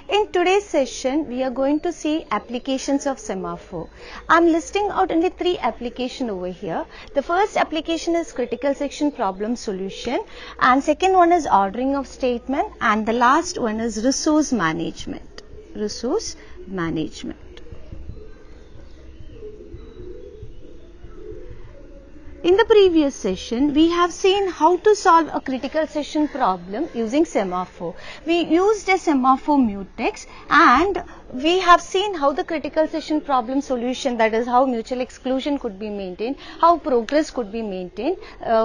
In today's session, we are going to see applications of semaphore. I'm listing out only 3 applications over here. The first application is critical section problem solution, and second one is ordering of statement, and the last one is resource management. Resource management. In the previous session, we have seen how to solve a critical section problem using semaphore. We used a semaphore mutex, and we have seen how the critical section problem solution, that is how mutual exclusion could be maintained, how progress could be maintained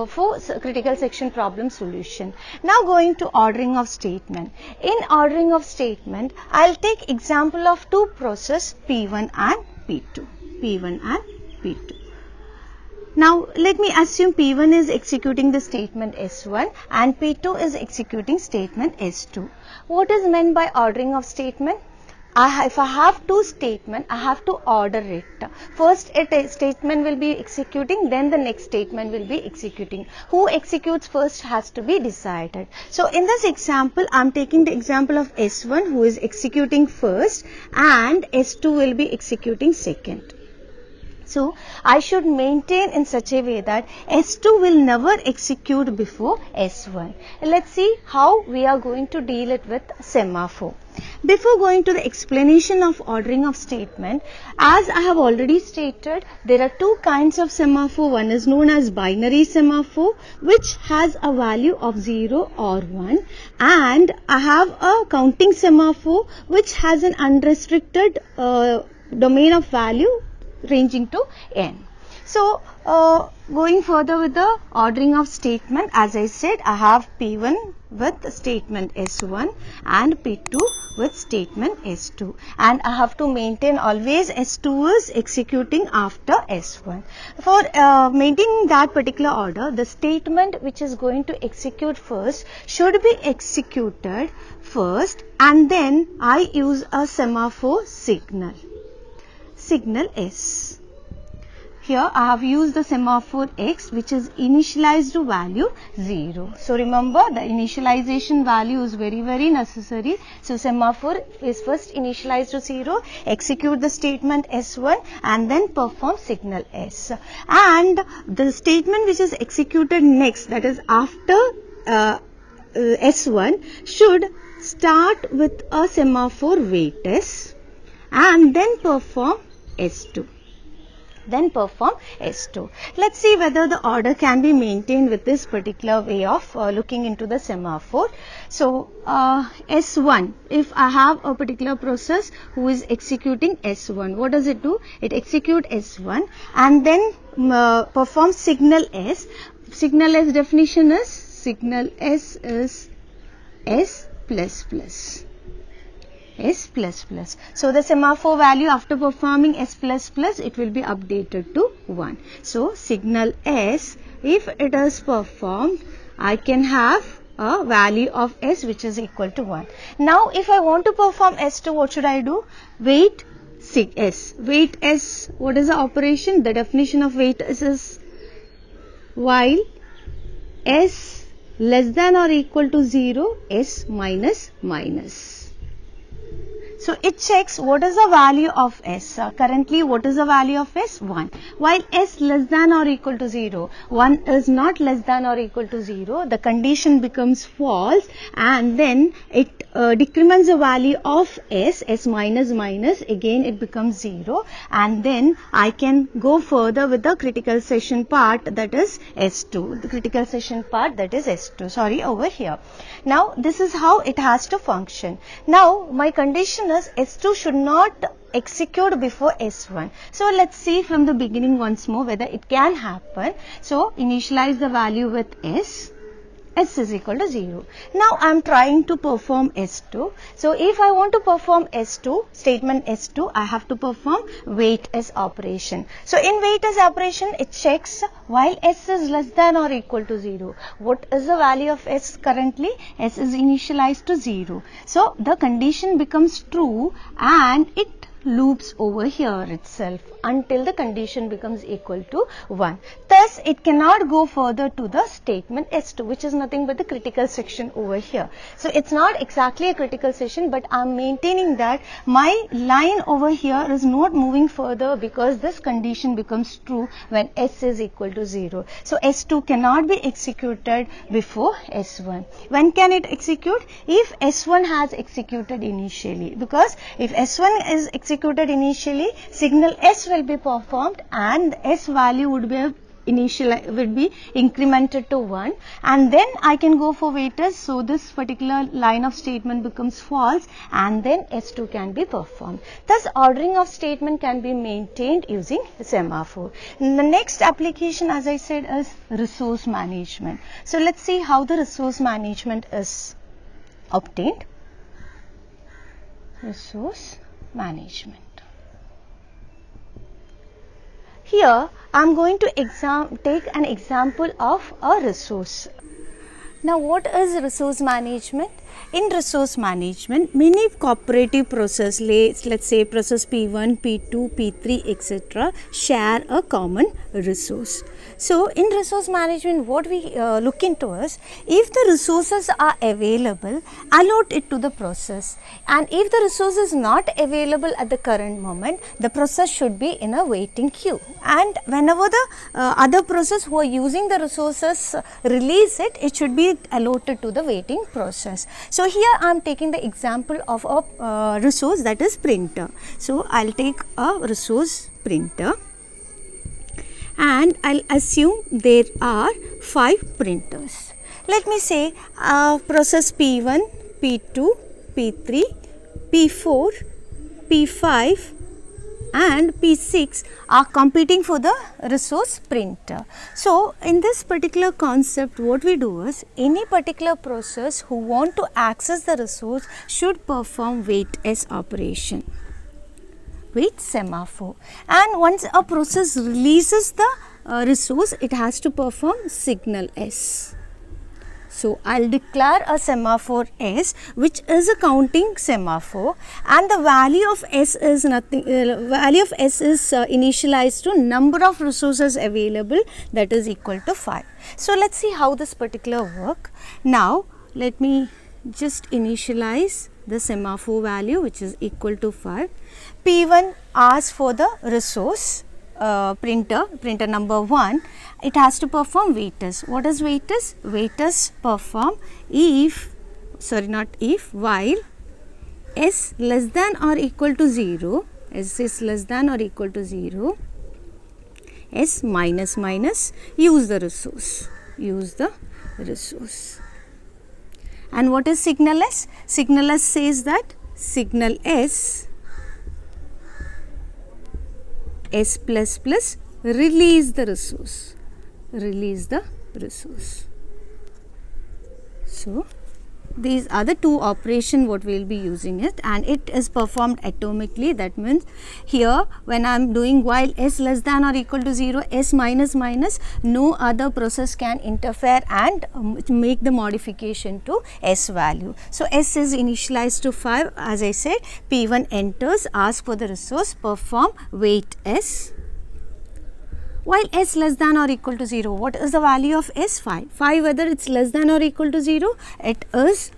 for critical section problem solution. Now going to ordering of statement. In ordering of statement, I'll take example of two process P1 and P2. P1 and P2. Now, let me assume P1 is executing the statement S1 and P2 is executing statement S2. What is meant by ordering of statement? If I have two statements, I have to order it. First, a statement will be executing, then the next statement will be executing. Who executes first has to be decided. So, in this example, I am taking the example of S1 who is executing first and S2 will be executing second. So, I should maintain in such a way that S2 will never execute before S1. Let's see how we are going to deal it with semaphore. Before going to the explanation of ordering of statement, as I have already stated, there are two kinds of semaphore. One is known as binary semaphore, which has a value of 0 or 1, and I have a counting semaphore, which has an unrestricted domain of value ranging to n. So, going further with the ordering of statement, as I said, I have P1 with statement S1 and P2 with statement S2, and I have to maintain always S2 is executing after S1. For maintaining that particular order, the statement which is going to execute first should be executed first, and then I use a semaphore signal S. Here I have used the semaphore X, which is initialized to value 0. So remember, the initialization value is very necessary. So semaphore is first initialized to 0, execute the statement S1 and then perform signal S. And the statement which is executed next, that is after S1, should start with a semaphore wait S and then perform S2. Let's see whether the order can be maintained with this particular way of looking into the semaphore. So, S1, if I have a particular process who is executing S1, what does it do? It executes S1 and then performs signal S. Signal S definition is, signal S is S plus plus. So, the semaphore value after performing S plus plus, it will be updated to 1. So, signal S, if it is performed, I can have a value of S which is equal to 1. Now, if I want to perform S2, what should I do? Wait S. Wait S, what is the operation? The definition of wait S is while S less than or equal to 0, S minus minus. So, it checks what is the value of S. Currently, what is the value of S? 1. While S less than or equal to 0, 1 is not less than or equal to 0, the condition becomes false, and then it decrements the value of S minus minus, again it becomes 0, and then I can go further with the critical section part, that is S2. The critical section part, that is S2, over here. Now, this is how it has to function. Now, my condition is S2 should not execute before S1. So, let's see from the beginning once more whether it can happen. So, initialize the value with S is equal to 0. Now, I am trying to perform S2. So, if I want to perform S2, statement S2, I have to perform wait S operation. So, in wait S operation, it checks while S is less than or equal to 0. What is the value of S currently? S is initialized to 0. So, the condition becomes true and it loops over here itself until the condition becomes equal to 1. Thus, it cannot go further to the statement S2, which is nothing but the critical section over here. So, it's not exactly a critical section, but I'm maintaining that my line over here is not moving further because this condition becomes true when S is equal to 0. So, S2 cannot be executed before S1. When can it execute? If S1 has executed initially, because if S1 is executed initially, signal S will be performed and S value would be incremented to 1, and then I can go for waiters. So, this particular line of statement becomes false and then S2 can be performed. Thus, ordering of statement can be maintained using semaphore. The next application, as I said, is resource management. So, let's see how the resource management is obtained. Resource management. Here, I am going to take an example of a resource. Now, what is resource management? In resource management, many cooperative process, let's say process P1, P2, P3, etc. share a common resource. So, in resource management, what we look into is, if the resources are available, allot it to the process, and if the resource is not available at the current moment, the process should be in a waiting queue, and whenever the other process who are using the resources release it, it should be allotted to the waiting process. So, here I am taking the example of a resource, that is printer. So, I will take a resource printer and I will assume there are 5 printers. Let me say process P1, P2, P3, P4, P5 and P6 are competing for the resource printer. So, in this particular concept, what we do is, any particular process who want to access the resource should perform wait S operation, wait semaphore, and once a process releases the resource, it has to perform signal S. So, I will declare a semaphore S, which is a counting semaphore, and the value of S is nothing. Value of S is initialized to number of resources available, that is equal to 5. So, let us see how this particular work. Now, let me just initialize the semaphore value, which is equal to 5. P1 asks for the resource. Printer number 1, it has to perform waiters. What is waiters? Waiters perform while S less than or equal to 0, S is less than or equal to 0, S minus minus, use the resource. And what is signal S? Signal S says that signal S plus plus release the resource. So, these are the two operations what we will be using it, and it is performed atomically. That means here when I am doing while S less than or equal to 0, S minus minus, no other process can interfere and make the modification to S value. So, S is initialized to 5, as I said. P1 enters, ask for the resource, perform wait S. While S less than or equal to 0, what is the value of S? 5. 5, whether it is less than or equal to 0, it is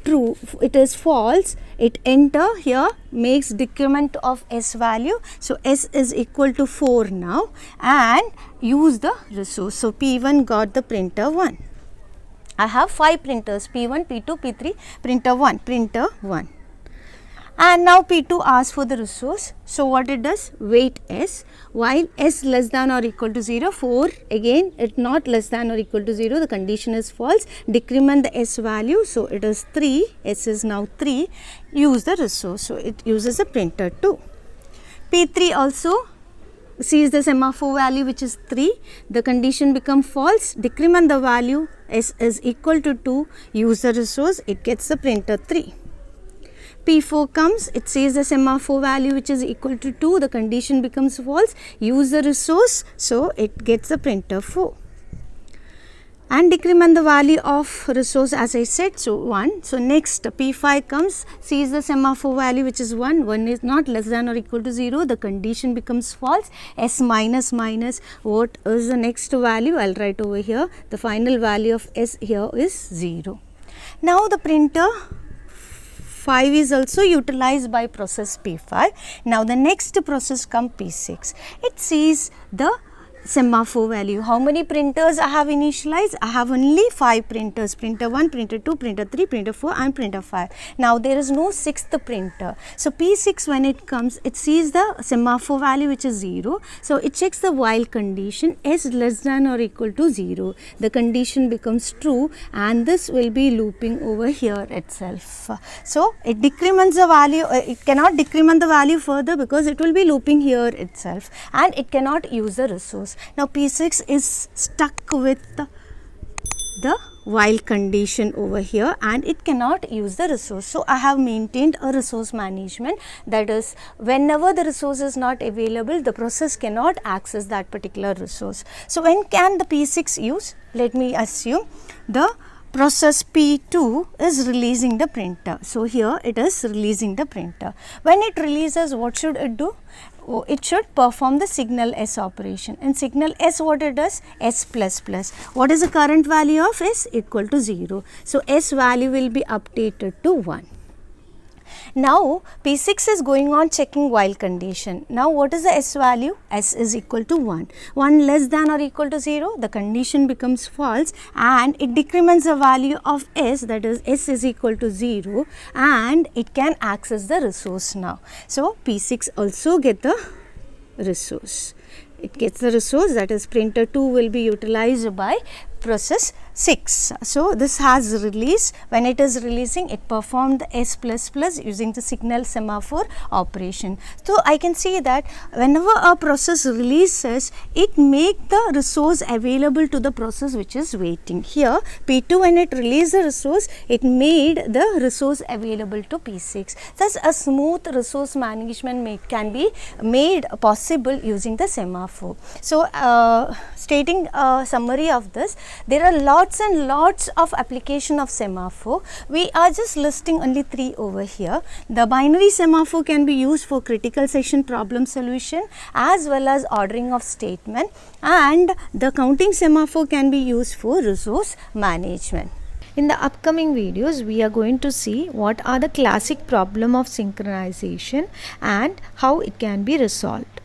true, it is false, it enter here, makes decrement of S value. So, S is equal to 4 now, and use the resource. So, P1 got the printer 1. I have 5 printers, P1, P2, P3, printer 1. And now P2 asks for the resource. So, what it does? Wait S, while S less than or equal to 0, 4, again it not less than or equal to 0, the condition is false, decrement the S value. So, it is 3, S is now 3, use the resource. So, it uses a printer 2. P3 also sees the semaphore value, which is 3, the condition become false, decrement the value, S is equal to 2, use the resource, it gets the printer 3. P4 comes, it says the semaphore value which is equal to 2, the condition becomes false, use the resource, so it gets the printer 4. and decrement the value of resource as I said, so 1. So next P5 comes, sees the semaphore value which is 1, 1 is not less than or equal to 0, the condition becomes false, S minus minus, what is the next value? I will write over here, the final value of S here is 0. Now the printer 5 is also utilized by process P5. Now the next process comes P6, it sees the semaphore value. How many printers I have initialized? I have only 5 printers, printer 1, printer 2, printer 3, printer 4 and printer 5. Now there is no 6th printer. So P6 when it comes, it sees the semaphore value which is 0. So it checks the while condition, S less than or equal to 0. The condition becomes true and this will be looping over here itself. So it decrements the value, it cannot decrement the value further because it will be looping here itself and it cannot use the resource. Now P6 is stuck with the while condition over here and it cannot use the resource. So I have maintained a resource management, that is whenever the resource is not available, the process cannot access that particular resource. So when can the P6 use? Let me assume the process P2 is releasing the printer. So here it is releasing the printer. When it releases, what should it do? Oh, it should perform the signal S operation. In signal S, what it does? S plus plus. What is the current value of S? Equal to 0. So S value will be updated to 1. Now P6 is going on checking while condition. Now what is the S value? S is equal to 1. 1 less than or equal to 0, the condition becomes false and it decrements the value of S, that is S is equal to 0 and it can access the resource now. So P6 also get the resource. It gets the resource, that is printer 2 will be utilized by process 6. So this has released. When it is releasing, it performed the S plus plus using the signal semaphore operation. So I can see that whenever a process releases, it make the resource available to the process which is waiting. Here P2, when it released the resource, it made the resource available to P6. Thus a smooth resource management can be made possible using the semaphore. So stating a summary of this, there are lots and lots of application of semaphore. We are just listing only 3 over here. The binary semaphore can be used for critical section problem solution as well as ordering of statement, and the counting semaphore can be used for resource management. In the upcoming videos, we are going to see what are the classic problem of synchronization and how it can be resolved.